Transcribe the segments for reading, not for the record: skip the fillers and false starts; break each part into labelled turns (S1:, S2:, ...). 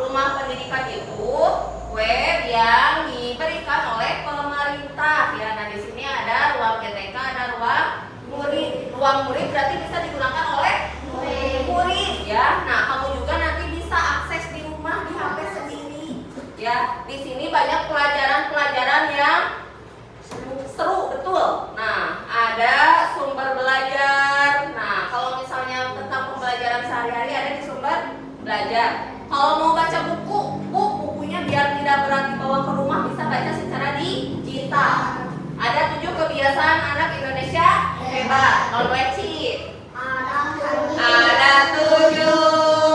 S1: Rumah pendidikan itu web yang diberikan oleh pemerintah ya. Nah, di sini ada ruang GTK, ada ruang murid. Ruang murid berarti bisa digunakan oleh murid ya. Nah, kamu juga nanti bisa akses di rumah di HP sendiri ya. Di sini banyak pelajaran-pelajaran yang seru, betul. Nah, ada sumber belajar. Nah, kalau misalnya tentang pembelajaran sehari-hari ada di sumber belajar. Kalau mau baca bukunya biar tidak berat dibawa ke rumah, bisa baca secara digital. Ada 7 kebiasaan anak Indonesia hebat. Non wajib. Ada 7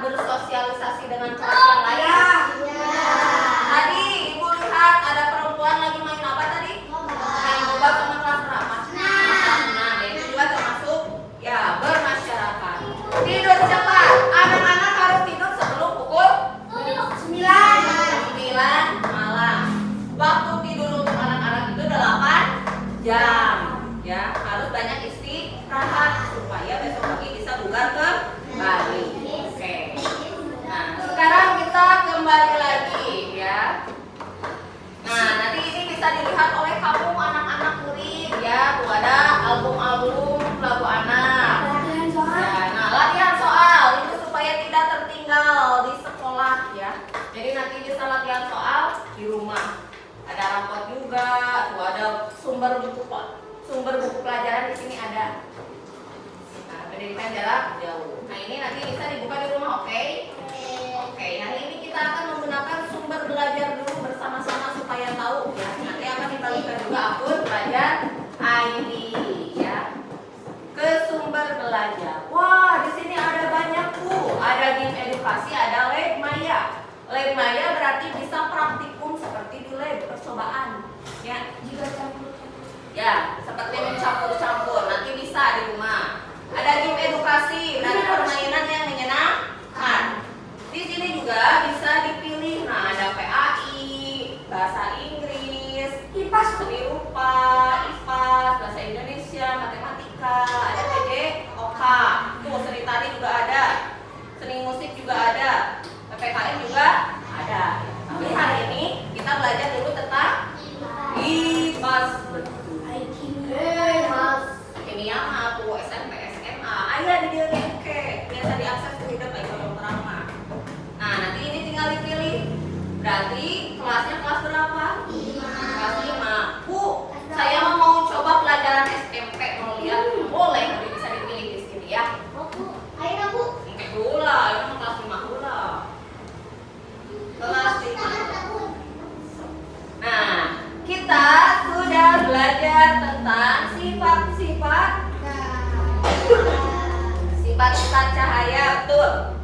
S1: bersosialisasi dengan kelas yang lain. Tadi ibu lihat ada perempuan lagi main apa tadi? Main bola sama kelas berapa? Nah, itu juga termasuk ya bermasyarakat. Tidur cepat. Anak-anak harus tidur sebelum pukul 9 malam. Waktu tidur untuk anak-anak itu 8 jam. Ya, harus banyak istirahat supaya besok pagi bisa bugar kembali. Sekarang kita kembali lagi ya. Nah, nanti ini bisa dilihat oleh kamu anak-anak murid ya. Tuh ada album-album lagu anak. Ya, nah, latihan soal itu supaya tidak tertinggal di sekolah ya. Jadi nanti bisa latihan soal di rumah. Ada rapot juga. Tuh ada sumber buku pelajaran di sini ada. Nah, pendidikan jarak jauh. Nah, ini nanti bisa dibuka di rumah, oke? Oke, hari ini kita akan menggunakan sumber belajar dulu bersama-sama supaya tahu ya. Nanti akan dibagikan juga akun belajar ID ya. Ke sumber belajar. Wah, di sini ada banyak tuh. Ada game edukasi, ada lab maya. Lab maya berarti bisa praktikum seperti di lab percobaan. Ya, jika campur-campur. Ya, seperti mencampur-campur. Nanti bisa di rumah. Ada game edukasi dan permainan yang menyenangkan. Di sini juga bisa dipilih. Nah, ada PAI, bahasa Inggris, IPAS, seni rupa, IPAS, bahasa Indonesia, matematika, ada PJOK. Tuh, seni tari juga ada. Seni musik juga ada. PPKN juga ada. Tapi hari ini kita belajar dulu tentang IPAS. Kimia mah tuh SMP, SMA. Ayah di dia biasa diakses ke hidup baik terama. Nah, nanti ini tinggal dipilih. Berarti kelasnya kelas berapa? 5. Kelas 5. Bu, saya mau coba pelajaran SMP, mau lihat. Boleh, nanti bisa dipilih di sini ya.
S2: Bu, ayo Bu.
S1: Oke, dula, ini mau kelas 5 dula. Kelas 5. Nah, kita sudah belajar tentang sifat-sifat cahaya, betul.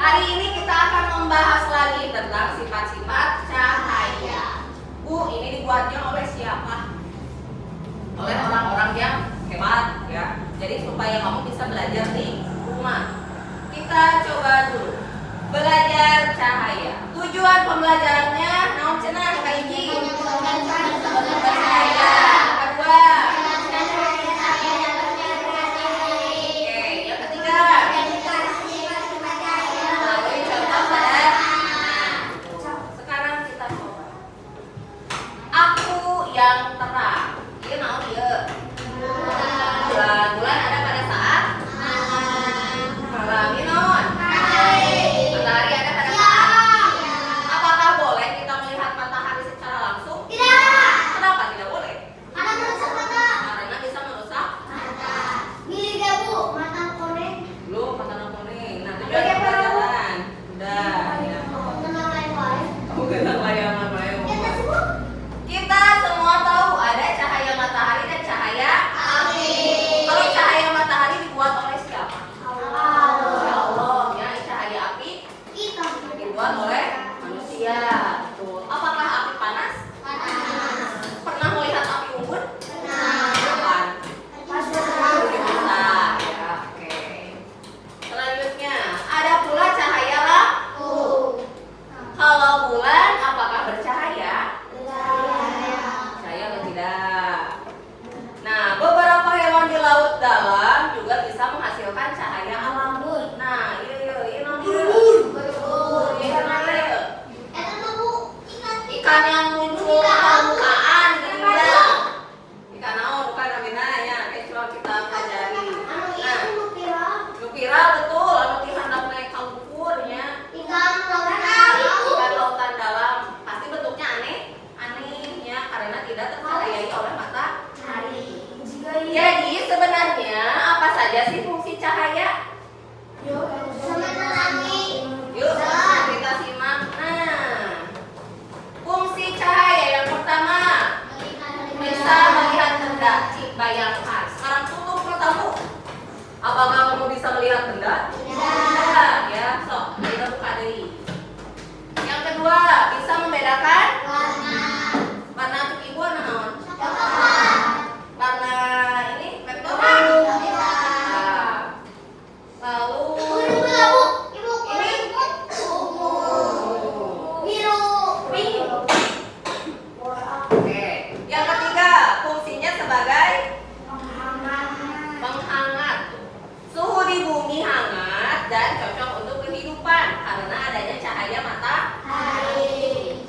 S1: Hari ini kita akan membahas lagi tentang sifat-sifat cahaya. Bu, ini dibuatnya oleh siapa? Oleh orang-orang yang hebat ya. Jadi supaya kamu bisa belajar di rumah. Kita coba dulu. Belajar Tujuan pembelajarannya naon cenah kaiji? Bercahaya. Kedua. Oke, yang ketiga. Melalui contoh pada. Nah, sekarang kita coba. Aku yang terang. Ieu naon ieu? Bulan. Bulan ada pada saat malam. Ieu naon? Matahari ada pada saat. Apakah boleh kita melihat matahari secara langsung?
S2: Tidak.
S1: Kenapa tidak boleh?
S2: Karena merusak mata.
S1: Karena bisa merusak
S2: Mata. Milih gak bu? Mata kuning.
S1: belum mata kuning. Nah, tujuan pembelajaran. Udah, ya.
S2: Tenang lain-lain.
S1: Kamu kenal layangan layangan.
S2: Kita semua.
S1: Kita semua tahu ada cahaya matahari dan cahaya.
S2: Amin.
S1: Kalau cahaya matahari dibuat oleh siapa? Ya Allah, ya cahaya api
S2: Kita
S1: dibuat oleh manusia. Tuh, apakah api panas?
S2: panas.
S1: Pernah melihat api unggun?
S2: Panas.
S1: Kapan?
S2: Panas.
S1: Bisa, ya, oke. Selanjutnya, ada pula cahaya lampu. Kalau bulan, apakah bercahaya? Percaya atau tidak? Nah, beberapa hewan di laut dalam juga bisa menghasilkan cahaya alam. Nah, iya ikan yang muncul ke permukaan, gitu ya. Ikan naon bukan namina ya, kayak cuma kita pelajari. Nah, nu viral betul, anu ti handap naik ka luhurnya. Ikan lautan dalam pasti bentuknya aneh ya karena tidak tercahayai oleh matahari. Jadi sebenarnya apa saja sih fungsi cahaya? Yuk kita simak. Nah, fungsi cahaya yang pertama bisa melihat benda. Cik bayangkan. Sekarang tutup matamu. Apakah kamu bisa melihat benda? Tidak. Ya, sok kita buka deui. Yang kedua, bisa membedakan warna untuk ibu warna naon? Warna ini vektor. Lalu oke. Yang ketiga, fungsinya sebagai penghangat. Suhu di bumi hangat dan cocok untuk kehidupan karena adanya cahaya matahari.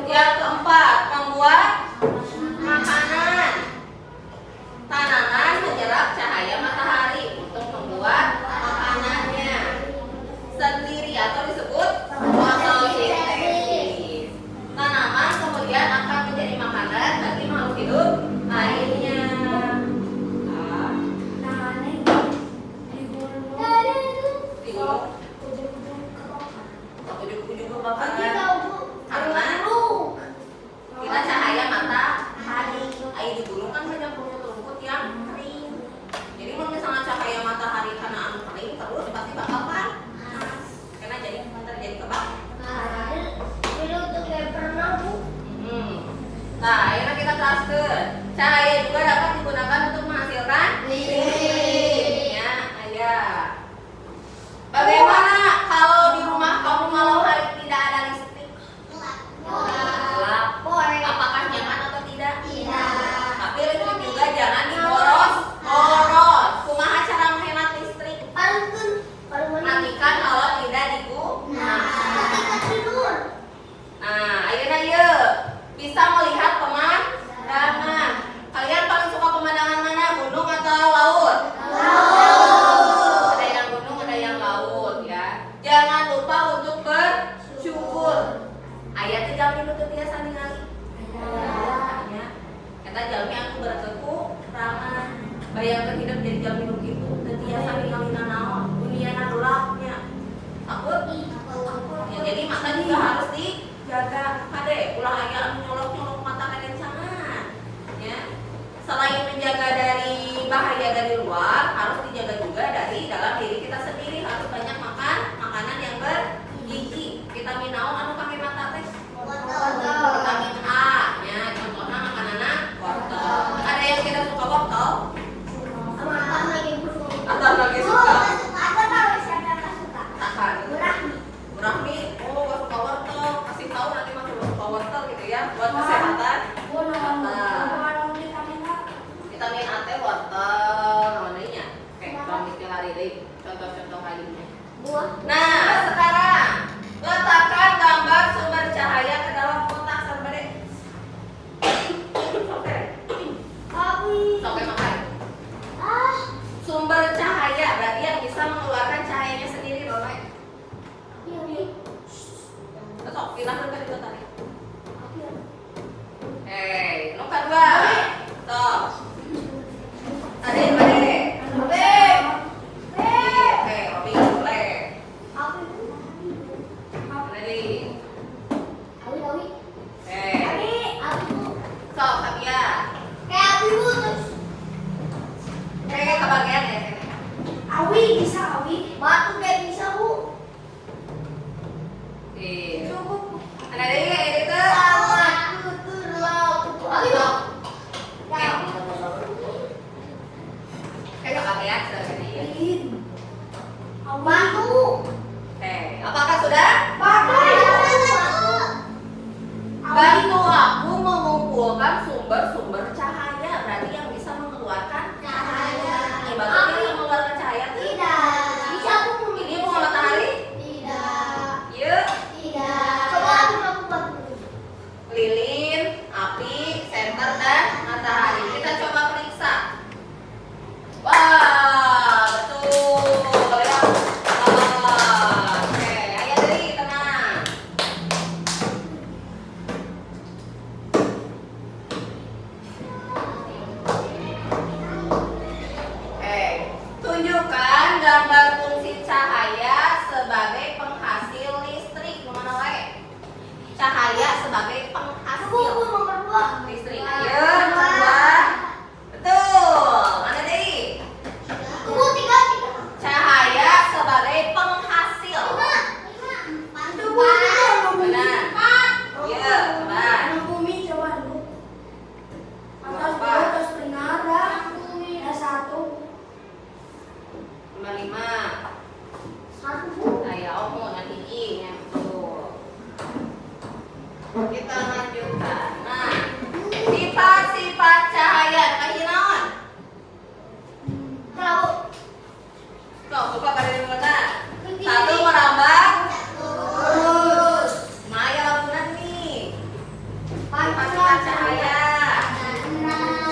S1: Yang keempat, membuat makanan. Tanaman menyerap cahaya matahari untuk membuat makanannya sendiri atau disebut fotosintesis. Tanaman kemudian akan menjadi makanan bagi makhluk hidup lainnya. Di gunung, ujung-ujung kebakaran karena kita cahaya matahari. Air di gunung kan banyak rumput-rumput yang kering. Jadi kalau misalnya cahaya matahari karena anu kering terus pasti bakal panas. Karena jadi terjadi kebakaran. Nah, akhirnya kita jelaskan. Cahaya juga dapat digunakan untuk menghasilkan listrik. Ya, ayah. Bagaimana kalau di rumah kamu malam hari tidak ada listrik? Gelap. Apakah nyaman atau tidak? Tapi listrik juga jangan diboros-boros. Kumaha cara menghemat listrik? Matikan kalau tidak digunakan. Nah, ayeuna ieu bisa melihat pemandangan. Kalian paling suka pemandangan mana? Gunung atau laut? Ada yang gunung, ada yang laut ya. Jangan lupa untuk bersyukur. Aya teh jalmi nu teu tiasa ningali. Ya. Eta jalmi anu berkekurangan. Bayangkeun hidup jadi jalmi nu kitu, teu tiasa ningali nanaon, duniana gelapnya. Takut? Ya, jadi mata juga harus dijaga. Kade, ulah aya anu nyolok-nyolok mata kalian sangat. Ya. Selain menjaga dari bahaya dari luar, harus dijaga juga dari dalam diri kita sendiri. Harus banyak makan makanan yang bergizi. Vitamin naon anu kangge mata teh? Vitamin A, ya. Contohnya makanan wortel. Ada yang tidak suka wortel? Atau lagi suka? Tahan. Burahmi. Oh, gak suka wortel. Kasih buat kesehatan.
S2: Buat
S1: Vitamin A teh wortel namanya. Oke, pamit ke lari contoh-contoh lainnya. Nah, sekarang letakkan gambar sumber cahaya ke dalam kotak serbede. Sampai makan. Sumber cahaya berarti yang bisa mengeluarkan cahayanya sendiri, Bapak. Sok, pinahkan ke itu tadi. Nu kedua. Sok. Tadi, Oke, Robi boleh. Tadi. Sok, Sabia. Kayak kebagian ya. Ada lagi kayak gitu. Kayak kebagian sudah jadi. Oke, apakah sudah? Bantu aku mengumpulkan sumber-sumber cahaya berarti yang bisa mengeluarkan cahaya. Nih, bantu kita mengeluarkan cahaya tuh. Ini bunga matahari? Yuk. Lilin, api, senter, dan matahari. Kita coba periksa. Wah, betul ya. Oke, ayo dari tenang. Tunjukkan gambar fungsi cahaya sebagai penghasil listrik. Mana wae? Cahaya sebagai penghasil listrik. Ayo, coba. Betul. Mana deh? Cahaya sebagai penghasil. Benar. Iya, coba. Nomor 5. Saya omong nanti I yang betul. Kita lanjutkan. Nah, sifat-sifat cahaya kayak naon? Tuh, buka pada di mana? 1 merambat. Maya labunan nih. Sifat-sifat cahaya. Nah,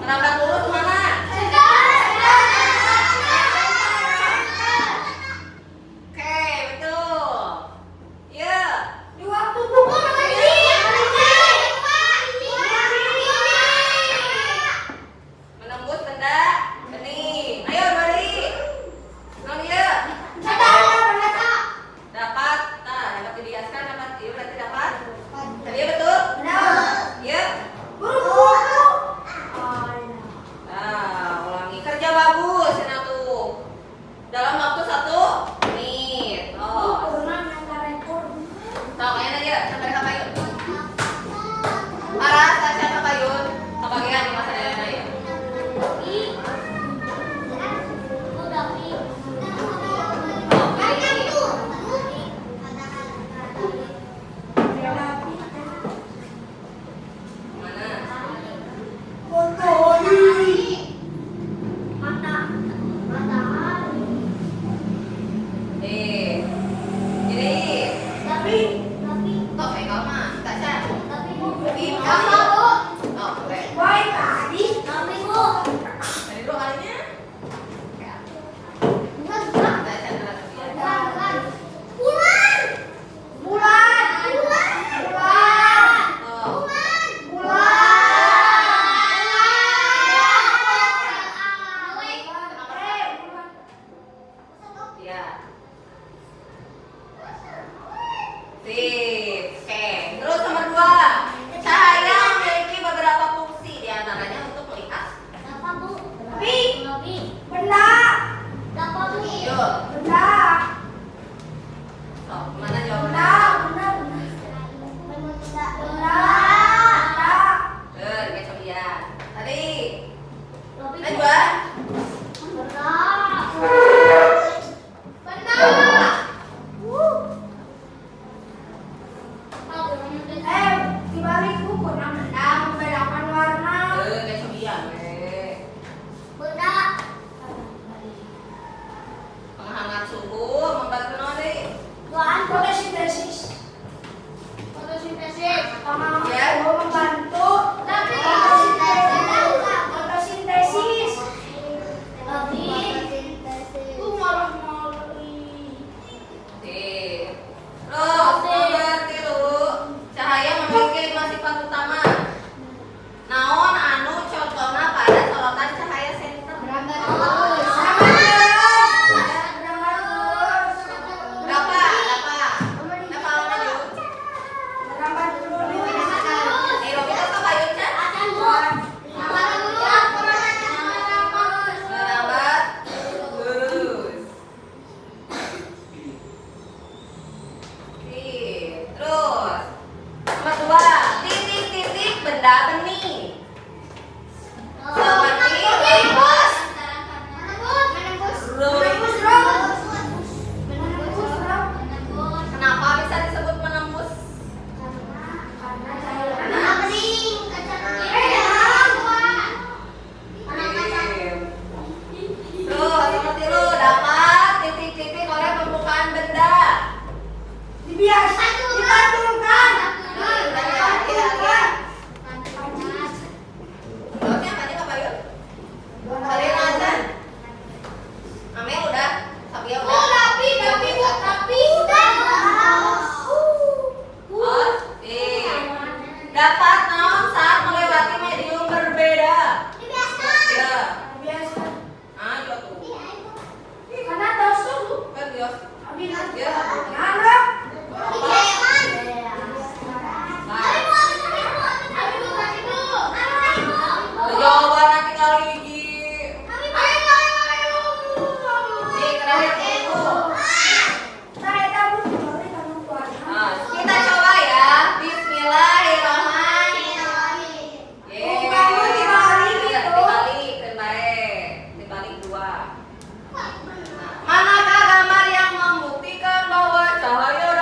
S1: Merambat lurus kemana? Oke, betul. Ya. Menembus benda bening. Ayo balik. Non ya. Dapat. Nah, dapat dibiaskan, dapat. Iya, berarti dapat. Tadi betul? Ya. Nah, ulangi. Kerja bagus, Sina tuh. Dalam waktu 1 menit. Oh. Tahu kayaknya aja sampai ke payun. Arah, saya ke payun. Kebagian di masa dalam ya. Manakah gambar yang membuktikan bahwa cahaya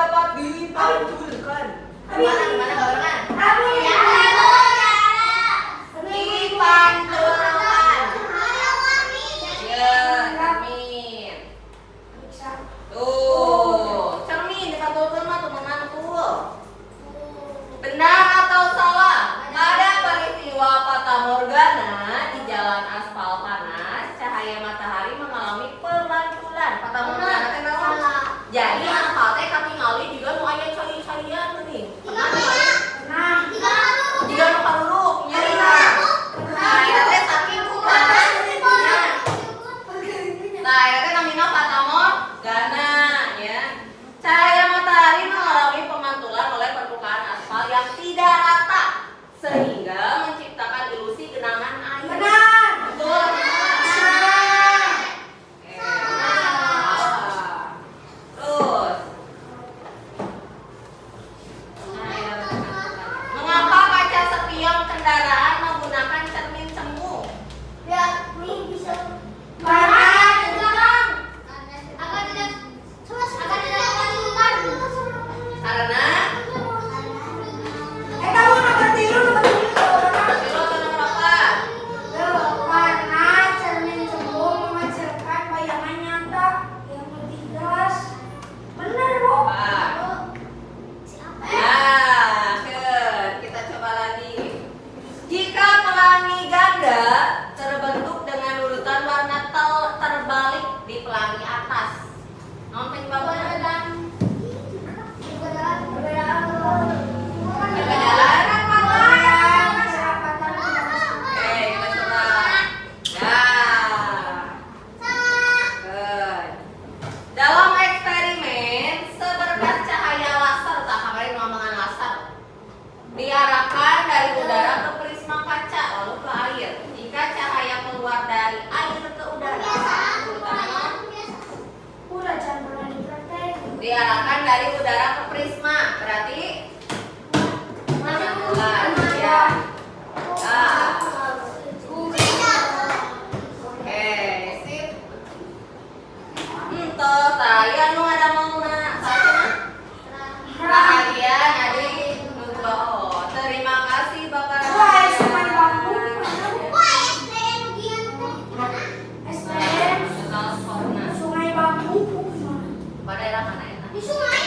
S1: diarahkan dari udara ke prisma. Berarti bulan ya. Nah, oke, sip. Toh saya nu ada mau na saya bahagia jadi Nugroho. Terima kasih Bapak
S2: Wah, sungai bambu.
S1: STM
S2: Sungai bambu.
S1: pada daerah mana ya?
S3: Di sungai